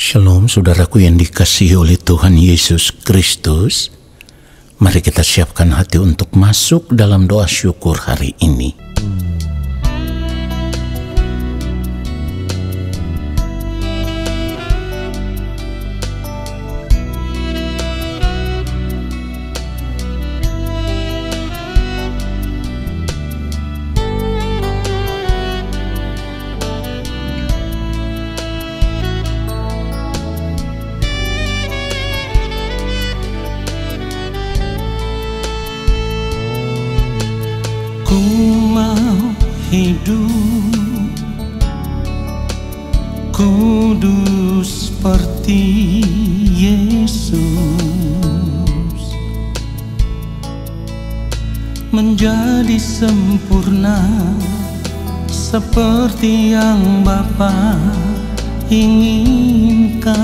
Shalom saudaraku yang dikasihi oleh Tuhan Yesus Kristus. Mari kita siapkan hati untuk masuk dalam doa syukur hari ini. Ku mau hidup kudus seperti Yesus, menjadi sempurna seperti yang Bapa inginkan.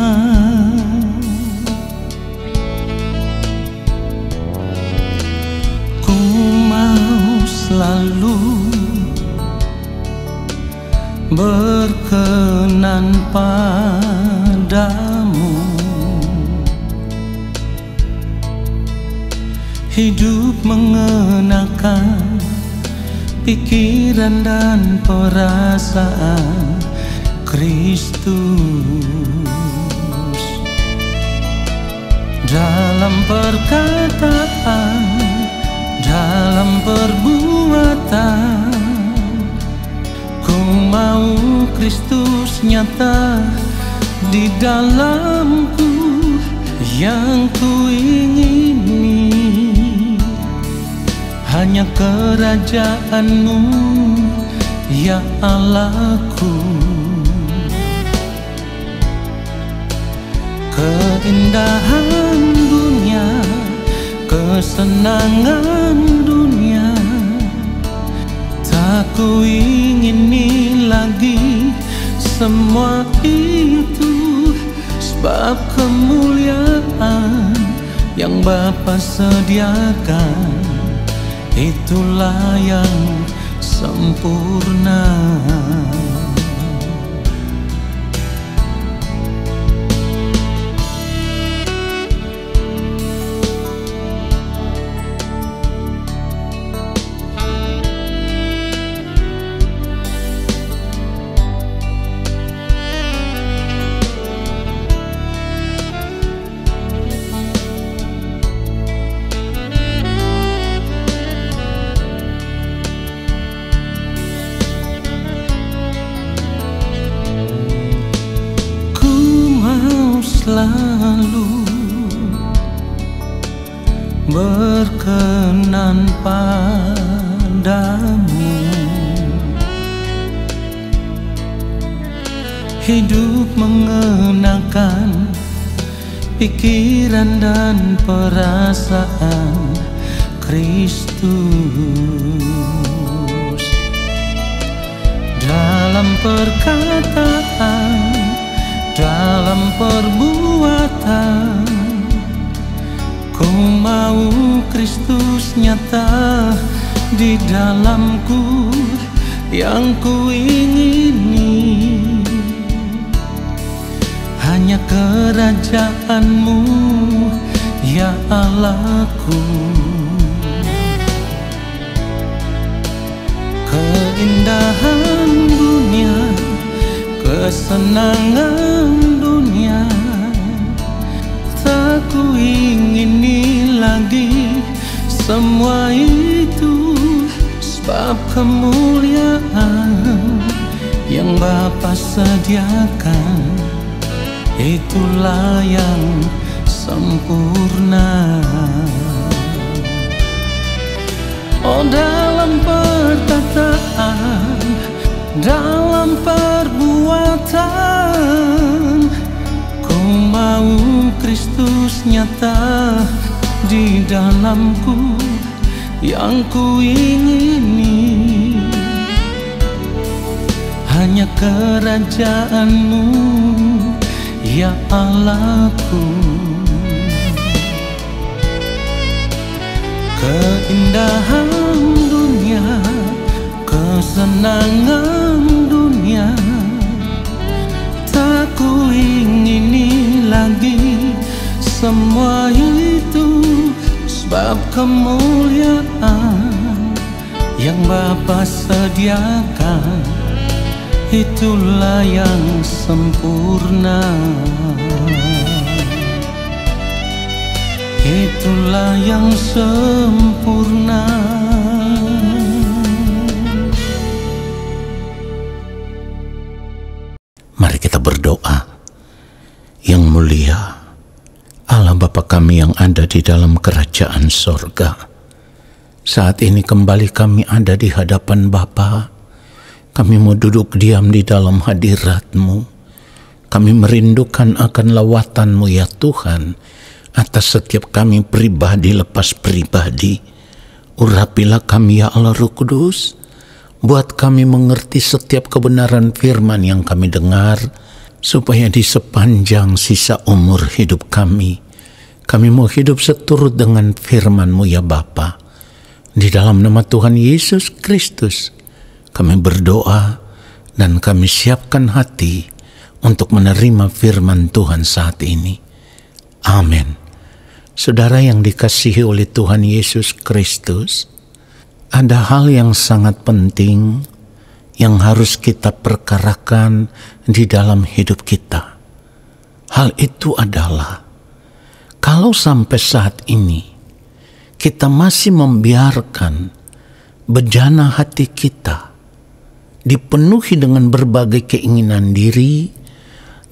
Selalu berkenan padamu, hidup mengenakan pikiran dan perasaan Kristus dalam perkataan, dalam perbuatan. Ku mau Kristus nyata di dalamku, yang ku ingini hanya kerajaan-Mu, ya Allahku. Keindahan dunia, kesenangan dunia, tak ku ingini lagi semua itu, sebab kemuliaan yang Bapa sediakan, itulah yang sempurna. Selalu berkenan padamu, hidup mengenakan pikiran dan perasaan Kristus dalam perkataan, dalam perbuatan. Ku mau Kristus nyata di dalamku, yang ku ingini hanya kerajaan-Mu, ya Allahku. Keindahan dunia, kesenangan dunia, tak ku ingini lagi semua itu, sebab kemuliaan yang Bapa sediakan, itulah yang sempurna. Oh, dalam perkataan, dalam perbuatan, ku mau Kristus nyata di dalamku, yang ku ingini hanya kerajaan-Mu, ya Allahku. Keindahan dunia, kesenangan dunia, tak ku ingini kemuliaan yang Bapa sediakan, itulah yang sempurna. Itulah yang sempurna. Mari kita berdoa. Yang mulia Allah Bapa kami yang ada di dalam kerajaan sorga, saat ini kembali kami ada di hadapan Bapa. Kami mau duduk diam di dalam hadirat-Mu. Kami merindukan akan lawatan-Mu ya Tuhan, atas setiap kami pribadi lepas pribadi. Urapilah kami ya Allah Roh Kudus, buat kami mengerti setiap kebenaran firman yang kami dengar, supaya di sepanjang sisa umur hidup kami mau hidup seturut dengan firman-Mu ya Bapa. Di dalam nama Tuhan Yesus Kristus kami berdoa dan kami siapkan hati untuk menerima firman Tuhan saat ini. Amin. Saudara yang dikasihi oleh Tuhan Yesus Kristus, ada hal yang sangat penting yang harus kita perkarakan di dalam hidup kita. Hal itu adalah, kalau sampai saat ini kita masih membiarkan bejana hati kita dipenuhi dengan berbagai keinginan diri,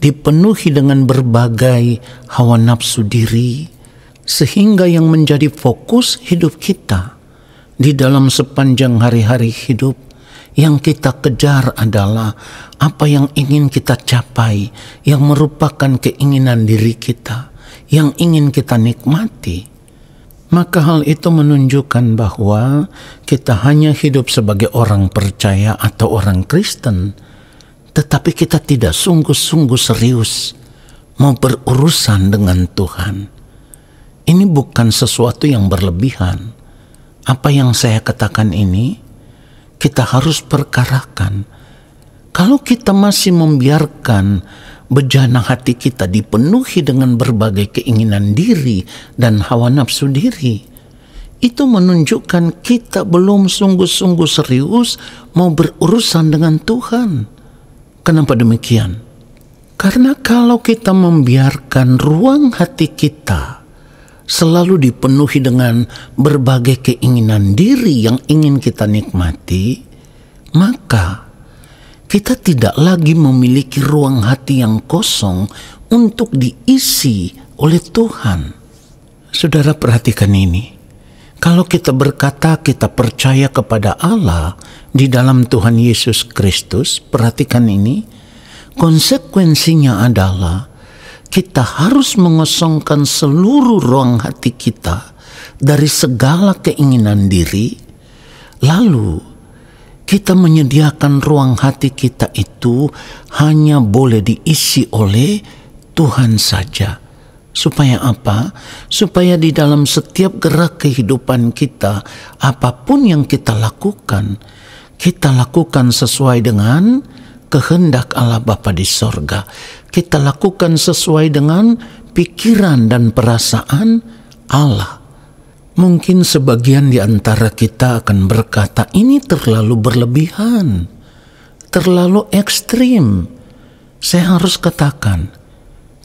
dipenuhi dengan berbagai hawa nafsu diri, sehingga yang menjadi fokus hidup kita di dalam sepanjang hari-hari hidup, yang kita kejar adalah apa yang ingin kita capai, yang merupakan keinginan diri kita, yang ingin kita nikmati. Maka hal itu menunjukkan bahwa kita hanya hidup sebagai orang percaya atau orang Kristen, tetapi kita tidak sungguh-sungguh serius mau berurusan dengan Tuhan. Ini bukan sesuatu yang berlebihan. Apa yang saya katakan ini, kita harus perkarakan. Kalau kita masih membiarkan bejana hati kita dipenuhi dengan berbagai keinginan diri dan hawa nafsu diri, itu menunjukkan kita belum sungguh-sungguh serius mau berurusan dengan Tuhan. Kenapa demikian? Karena kalau kita membiarkan ruang hati kita selalu dipenuhi dengan berbagai keinginan diri yang ingin kita nikmati, maka kita tidak lagi memiliki ruang hati yang kosong untuk diisi oleh Tuhan. Saudara perhatikan ini. Kalau kita berkata kita percaya kepada Allah di dalam Tuhan Yesus Kristus, perhatikan ini, konsekuensinya adalah kita harus mengosongkan seluruh ruang hati kita dari segala keinginan diri, lalu kita menyediakan ruang hati kita itu hanya boleh diisi oleh Tuhan saja. Supaya apa? Supaya di dalam setiap gerak kehidupan kita, apapun yang kita lakukan sesuai dengan kehendak Allah Bapa di sorga. Kita lakukan sesuai dengan pikiran dan perasaan Allah. Mungkin sebagian di antara kita akan berkata, ini terlalu berlebihan, terlalu ekstrim. Saya harus katakan,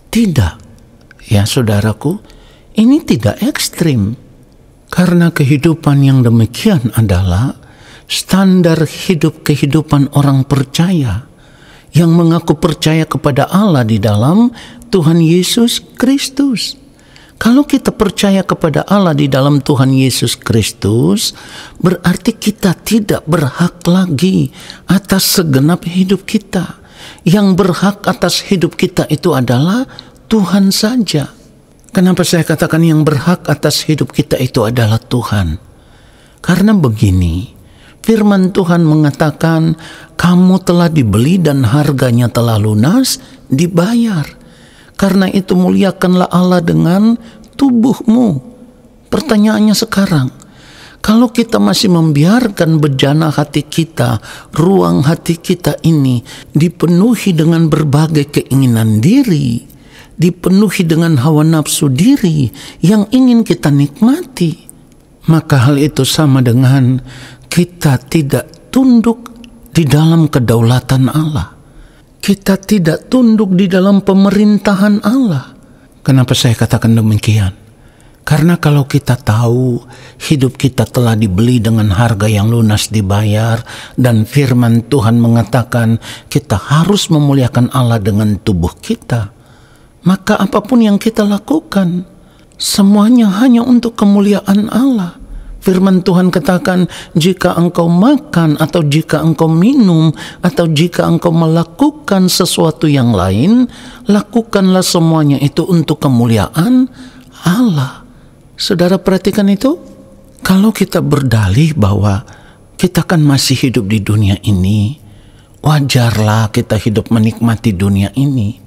tidak. Ya saudaraku, ini tidak ekstrim. Karena kehidupan yang demikian adalah standar hidup kehidupan orang percaya yang mengaku percaya kepada Allah di dalam Tuhan Yesus Kristus. Kalau kita percaya kepada Allah di dalam Tuhan Yesus Kristus, berarti kita tidak berhak lagi atas segenap hidup kita. Yang berhak atas hidup kita itu adalah Tuhan saja. Kenapa saya katakan yang berhak atas hidup kita itu adalah Tuhan? Karena begini, firman Tuhan mengatakan, kamu telah dibeli dan harganya telah lunas, dibayar. Karena itu muliakanlah Allah dengan tubuhmu. Pertanyaannya sekarang, kalau kita masih membiarkan bejana hati kita, ruang hati kita ini dipenuhi dengan berbagai keinginan diri, dipenuhi dengan hawa nafsu diri yang ingin kita nikmati, maka hal itu sama dengan kita tidak tunduk di dalam kedaulatan Allah. Kita tidak tunduk di dalam pemerintahan Allah. Kenapa saya katakan demikian? Karena kalau kita tahu hidup kita telah dibeli dengan harga yang lunas dibayar, dan firman Tuhan mengatakan kita harus memuliakan Allah dengan tubuh kita, maka apapun yang kita lakukan semuanya hanya untuk kemuliaan Allah. Firman Tuhan katakan, jika engkau makan atau jika engkau minum atau jika engkau melakukan sesuatu yang lain, lakukanlah semuanya itu untuk kemuliaan Allah. Saudara perhatikan itu. Kalau kita berdalih bahwa kita kan masih hidup di dunia ini, wajarlah kita hidup menikmati dunia ini.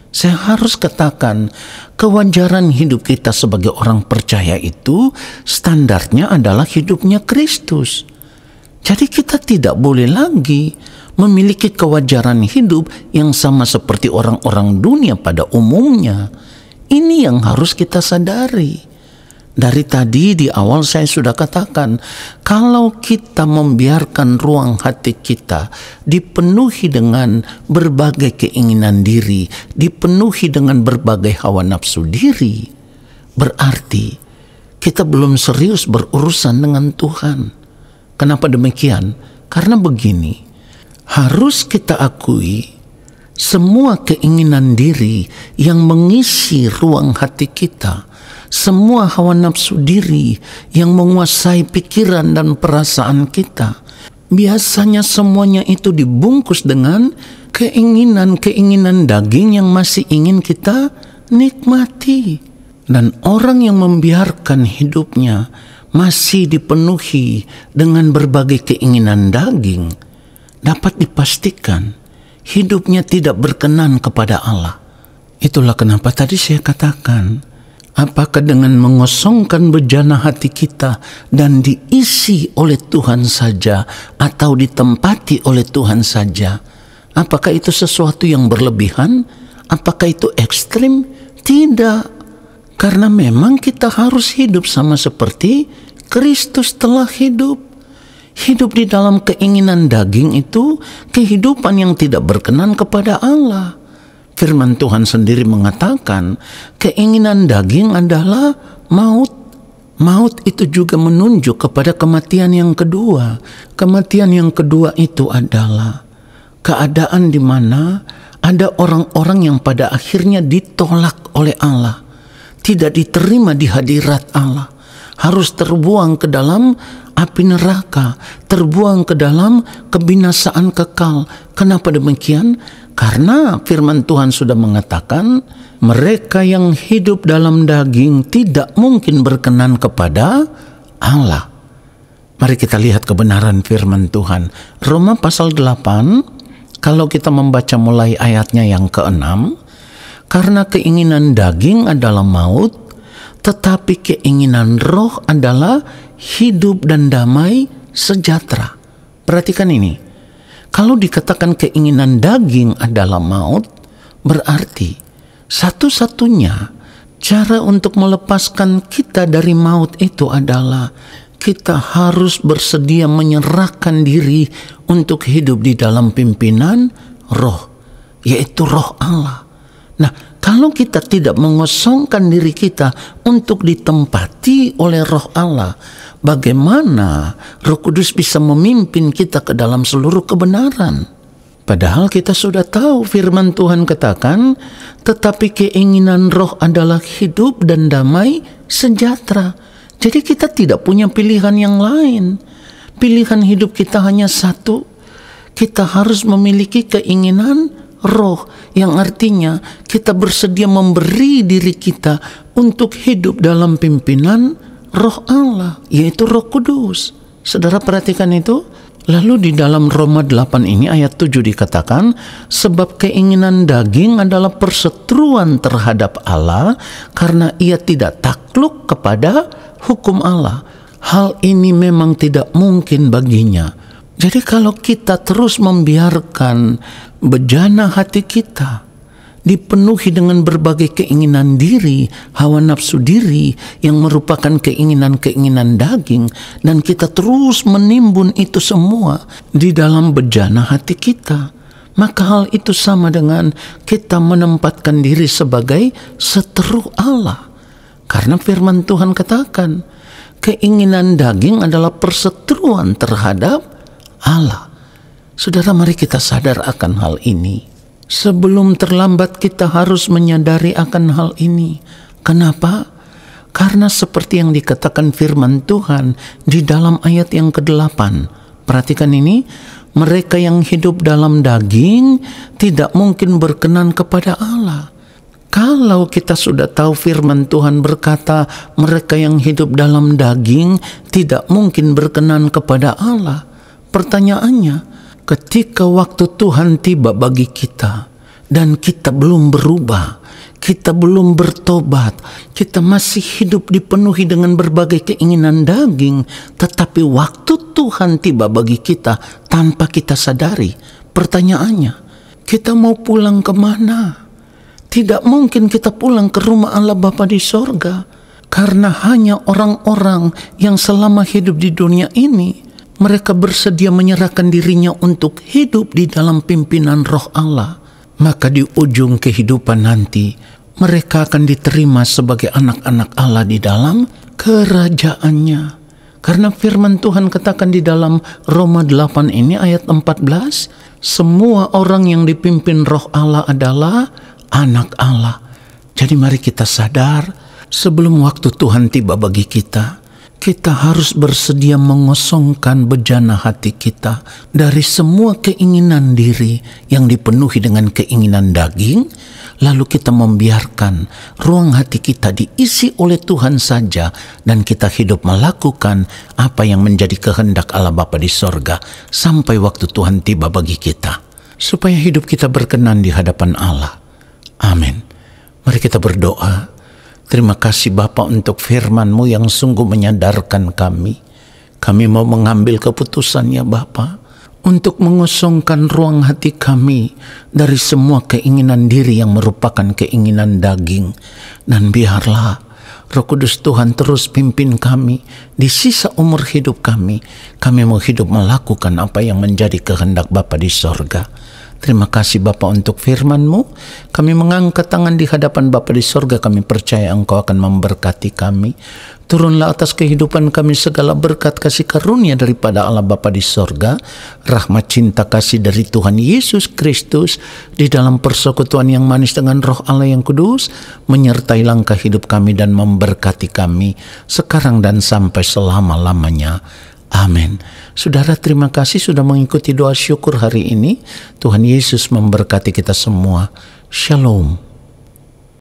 Saya harus katakan, kewajaran hidup kita sebagai orang percaya itu standarnya adalah hidupnya Kristus. Jadi kita tidak boleh lagi memiliki kewajaran hidup yang sama seperti orang-orang dunia pada umumnya. Ini yang harus kita sadari. Dari tadi di awal saya sudah katakan, kalau kita membiarkan ruang hati kita dipenuhi dengan berbagai keinginan diri, dipenuhi dengan berbagai hawa nafsu diri, berarti kita belum serius berurusan dengan Tuhan. Kenapa demikian? Karena begini, harus kita akui semua keinginan diri yang mengisi ruang hati kita, semua hawa nafsu diri yang menguasai pikiran dan perasaan kita, biasanya semuanya itu dibungkus dengan keinginan-keinginan daging yang masih ingin kita nikmati. Dan orang yang membiarkan hidupnya masih dipenuhi dengan berbagai keinginan daging, dapat dipastikan hidupnya tidak berkenan kepada Allah. Itulah kenapa tadi saya katakan, apakah dengan mengosongkan bejana hati kita dan diisi oleh Tuhan saja atau ditempati oleh Tuhan saja, apakah itu sesuatu yang berlebihan? Apakah itu ekstrim? Tidak. Karena memang kita harus hidup sama seperti Kristus telah hidup. Hidup di dalam keinginan daging itu kehidupan yang tidak berkenan kepada Allah. Firman Tuhan sendiri mengatakan keinginan daging adalah maut. Maut itu juga menunjuk kepada kematian yang kedua. Kematian yang kedua itu adalah keadaan di mana ada orang-orang yang pada akhirnya ditolak oleh Allah, tidak diterima di hadirat Allah, harus terbuang ke dalam api neraka, terbuang ke dalam kebinasaan kekal. Kenapa demikian? Karena firman Tuhan sudah mengatakan mereka yang hidup dalam daging tidak mungkin berkenan kepada Allah. Mari kita lihat kebenaran firman Tuhan. Roma pasal 8, kalau kita membaca mulai ayatnya yang ke-6, karena keinginan daging adalah maut, tetapi keinginan roh adalah hidup dan damai sejahtera. Perhatikan ini. Kalau dikatakan keinginan daging adalah maut, berarti satu-satunya cara untuk melepaskan kita dari maut itu adalah kita harus bersedia menyerahkan diri untuk hidup di dalam pimpinan roh, yaitu roh Allah. Nah, kalau kita tidak mengosongkan diri kita untuk ditempati oleh roh Allah, bagaimana Roh Kudus bisa memimpin kita ke dalam seluruh kebenaran? Padahal kita sudah tahu firman Tuhan katakan, tetapi keinginan roh adalah hidup dan damai sejahtera. Jadi kita tidak punya pilihan yang lain. Pilihan hidup kita hanya satu. Kita harus memiliki keinginan roh, yang artinya kita bersedia memberi diri kita untuk hidup dalam pimpinan roh Allah, yaitu Roh Kudus. Saudara perhatikan itu. Lalu di dalam Roma 8 ini ayat 7 dikatakan, sebab keinginan daging adalah perseteruan terhadap Allah karena ia tidak takluk kepada hukum Allah. Hal ini memang tidak mungkin baginya. Jadi kalau kita terus membiarkan bejana hati kita dipenuhi dengan berbagai keinginan diri, hawa nafsu diri yang merupakan keinginan-keinginan daging, dan kita terus menimbun itu semua di dalam bejana hati kita, maka hal itu sama dengan kita menempatkan diri sebagai seteru Allah. Karena firman Tuhan katakan, keinginan daging adalah perseteruan terhadap Allah. Saudara, mari kita sadar akan hal ini. Sebelum terlambat kita harus menyadari akan hal ini. Kenapa? Karena seperti yang dikatakan firman Tuhan di dalam ayat yang ke-8. Perhatikan ini, mereka yang hidup dalam daging tidak mungkin berkenan kepada Allah. Kalau kita sudah tahu firman Tuhan berkata mereka yang hidup dalam daging tidak mungkin berkenan kepada Allah. Pertanyaannya, ketika waktu Tuhan tiba bagi kita dan kita belum berubah, kita belum bertobat, kita masih hidup dipenuhi dengan berbagai keinginan daging, tetapi waktu Tuhan tiba bagi kita tanpa kita sadari, pertanyaannya, kita mau pulang kemana? Tidak mungkin kita pulang ke rumah Allah Bapa di sorga, karena hanya orang-orang yang selama hidup di dunia ini mereka bersedia menyerahkan dirinya untuk hidup di dalam pimpinan Roh Allah. Maka di ujung kehidupan nanti, mereka akan diterima sebagai anak-anak Allah di dalam kerajaannya. Karena firman Tuhan katakan di dalam Roma 8 ini ayat 14, semua orang yang dipimpin Roh Allah adalah anak Allah. Jadi mari kita sadar, sebelum waktu Tuhan tiba bagi kita, kita harus bersedia mengosongkan bejana hati kita dari semua keinginan diri yang dipenuhi dengan keinginan daging, lalu kita membiarkan ruang hati kita diisi oleh Tuhan saja, dan kita hidup melakukan apa yang menjadi kehendak Allah Bapa di sorga sampai waktu Tuhan tiba bagi kita, supaya hidup kita berkenan di hadapan Allah. Amin. Mari kita berdoa. Terima kasih Bapa untuk firman-Mu yang sungguh menyadarkan kami. Kami mau mengambil keputusan ya Bapa, untuk mengosongkan ruang hati kami dari semua keinginan diri yang merupakan keinginan daging. Dan biarlah Roh Kudus Tuhan terus pimpin kami di sisa umur hidup kami. Kami mau hidup melakukan apa yang menjadi kehendak Bapa di sorga. Terima kasih Bapa untuk firman-Mu. Kami mengangkat tangan di hadapan Bapa di sorga. Kami percaya Engkau akan memberkati kami. Turunlah atas kehidupan kami segala berkat kasih karunia daripada Allah Bapa di sorga, rahmat cinta kasih dari Tuhan Yesus Kristus di dalam persekutuan yang manis dengan Roh Allah yang kudus, menyertai langkah hidup kami dan memberkati kami sekarang dan sampai selama-lamanya. Amin. Saudara, terima kasih sudah mengikuti doa syukur hari ini. Tuhan Yesus memberkati kita semua. Shalom.